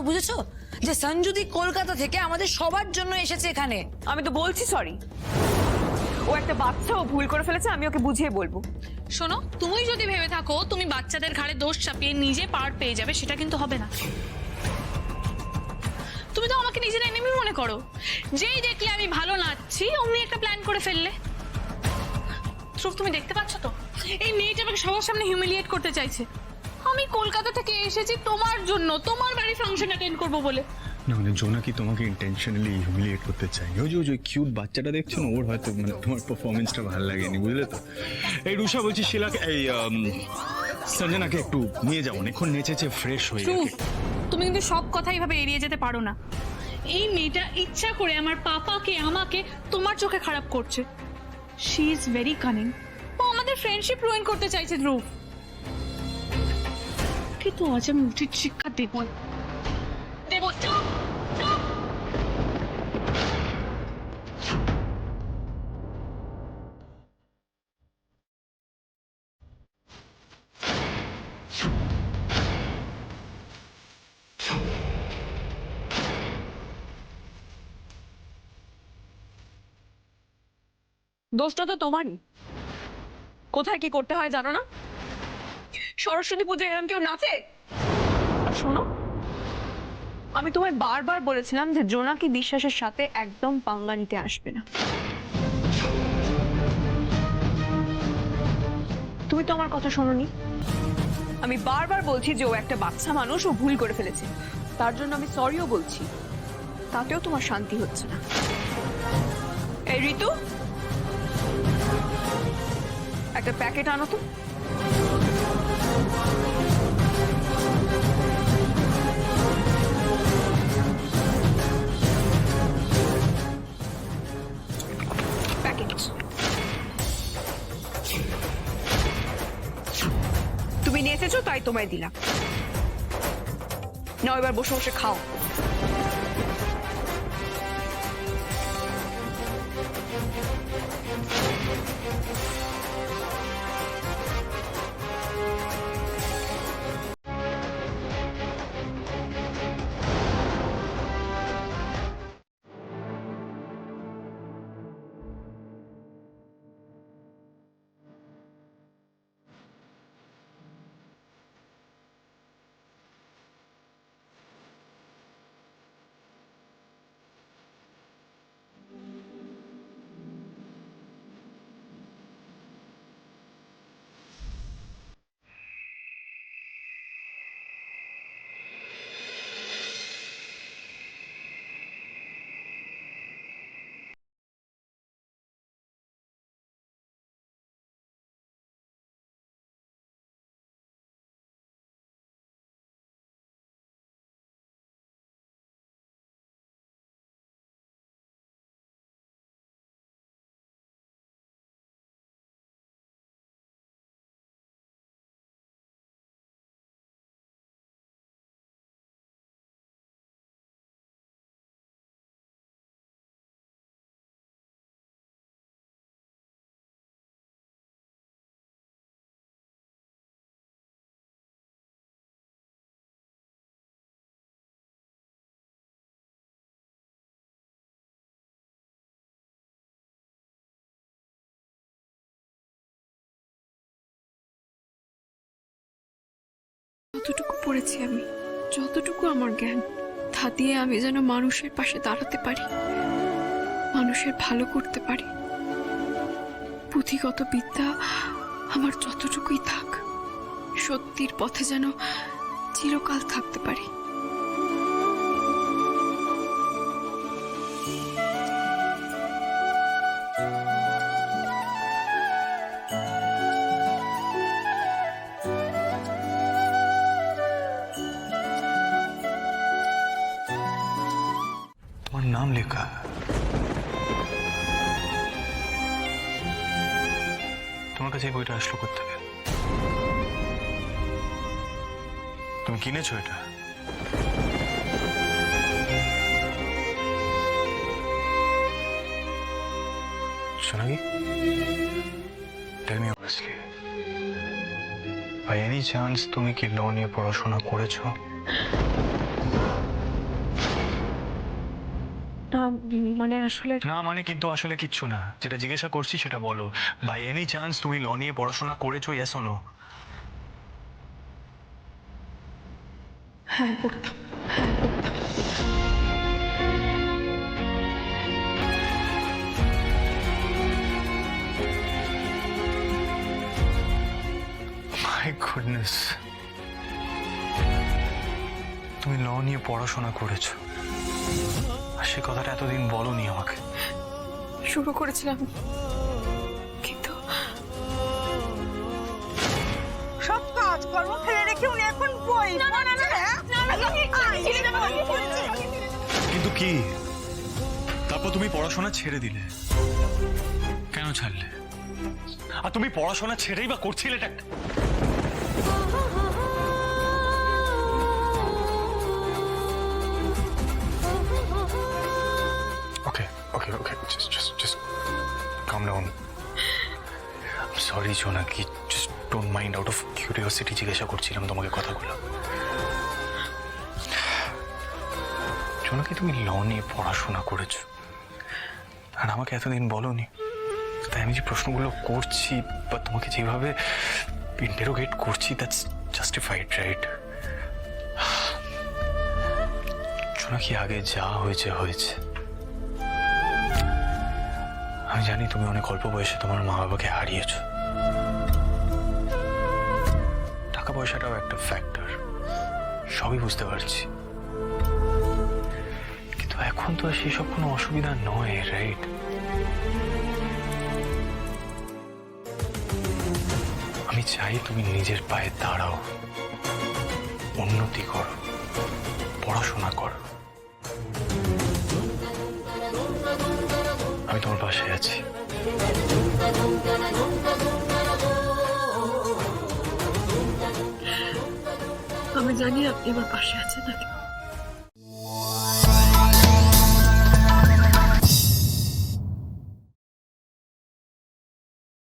বুঝেছো? যে সঞ্জুদি কলকাতা থেকে আমাদের সবার জন্য এসেছে এখানে। আমি তো বলছি সরি, ও একটা বাচ্চা, ও ভুল করে ফেলেছে, আমি ওকে বুঝিয়ে বলবো। শোনো, তুমি যদি ভেবে থাকো তুমি বাচ্চাদের ঘাড়ে দোষ চাপিয়ে নিজে পার পেয়ে যাবে, সেটা কিন্তু হবে না। তুমি তো আমাকে নিজের এনিমি মনে করো। যেই দেখলে আমি ভালো নাচছি অমনি একটা প্ল্যান করে ফেললে। ধ্রুব, তুমি দেখতে পাচ্ছ তো এই মেয়েটা আমাকে সবার সামনে হিউমিলিয়েট করতে চাইছে। আমি কলকাতা থেকে এসেছি তোমার জন্য, তোমার বাড়ি ফাংশন অ্যাটেন্ড করবো বলে। না মানে জোনাকি তোমাকে ইন্টেনশনালি হিউমিলিয়েট করতে চাই। ওই কিউট বাচ্চাটা দেখছো না, ওর হয়তো মানে তোমার পারফরমেন্সটা ভালো লাগেনি, বুঝলে তো? এই রুষা বলছি শিলাকে, এই সঞ্জনাকে একটু নিয়ে যাও, এখন নেচেছে ফ্রেশ হয়ে ধ্রুব, যাবে। তুমি কিন্তু সব কথা এইভাবে এড়িয়ে যেতে পারো না। এই মেয়েটা ইচ্ছা করে আমার পাপাকে আমাকে তোমার চোখে খারাপ করছে। She is very cunning. ও আমাদের ফ্রেন্ডশিপ রুইন করতে চাইছে ধ্রুব। কিন্তু আজ আমি উচিত শিক্ষা দেব দেব। দোষটা তো তোমারই। কোথায় কি করতে হয় জানো না? সরস্বতী পুজোয় এরকম কেউ নাচে? আর শোনো, আমি তোমায় বারবার বলেছিলাম যে জোনাকি বিশ্বাসের সাথে একদম পাঙ্গা নিতে আসবে না। তুমি তো আমার কথা শোনোনি। আমি বারবার বলছি যে ও একটা বাচ্চা মানুষ, ও ভুল করে ফেলেছে, তার জন্য আমি সরিও বলছি, তাতেও তোমার শান্তি হচ্ছে না। এই ঋতু, একটা প্যাকেট আনো তো। প্যাকেট তুমি নিয়ে এসেছো তাই তোমায় দিলাম। নাও এবার বসে বসে খাও। যতটুকু পড়েছি আমি, যতটুকু আমার জ্ঞান, তা দিয়ে আমি যেন মানুষের পাশে দাঁড়াতে পারি, মানুষের ভালো করতে পারি। পুঁথিগত বিদ্যা আমার যতটুকুই থাক, সত্যির পথে যেন চিরকাল থাকতে পারি। তোমার নাম লেখা, তোমার কাছে এই বইটা আসলো করতে হবে? তুমি কিনেছো এটা? Sonaki, tell me honestly, by any chance তুমি কি ল নিয়ে পড়াশোনা করেছো? না মানে আসলে না মানে কিন্তু আসলে কিচ্ছু না, যেটা জিজ্ঞাসা করছি সেটা বলো। বাই এনি চান্স তুমি ল নিয়ে পড়াশোনা করেছো, ইয়েস অর নো? হ্যাঁ করতাম। মাই গুডনেস, তুমি ল নিয়ে পড়াশোনা করেছো, আর সে কথাটা এতদিন বলোনি আমাকে। শুরু করেছিলাম, কিন্তু সব কাজ কর্ম ফেলে রেখে উনি এখন বই কিন্তু কি, তারপর তুমি পড়াশোনা ছেড়ে দিলে, কেন ছাড়লে? আর তুমি পড়াশোনা ছেড়েই বা করছিলেটা? ওকে ওকে ওকে, just calm down. I'm sorry জোনাকি, just don't mind, out of curiosity জিজ্ঞাসা করছিলাম তোমাকে কথাগুলো। জোনাকি, তুমি ল নিয়ে পড়াশোনা করেছো আর আমাকে এতদিন বলোনি, তাই আমি যে প্রশ্নগুলো করছি বা তোমাকে যেভাবে ইন্টারোগেট করছি, দ্যাটস জাস্টিফাইড, রাইট? জোনাকি, আগে যা হয়েছে হয়েছে। আমি জানি তুমি অনেক অল্প বয়সে তোমার মা বাবাকে হারিয়েছো, টাকা পয়সাটাও একটা ফ্যাক্টর, সবই বুঝতে পারছি, কিন্তু এখন তো আর সেসব কোনো অসুবিধা নয়, রাইট? আমি চাই তুমি নিজের পায়ে দাঁড়াও, উন্নতি করো, পড়াশোনা করো। আমি তোমার পাশে আছি। আমি জানি আপনি আমার পাশে আছেন।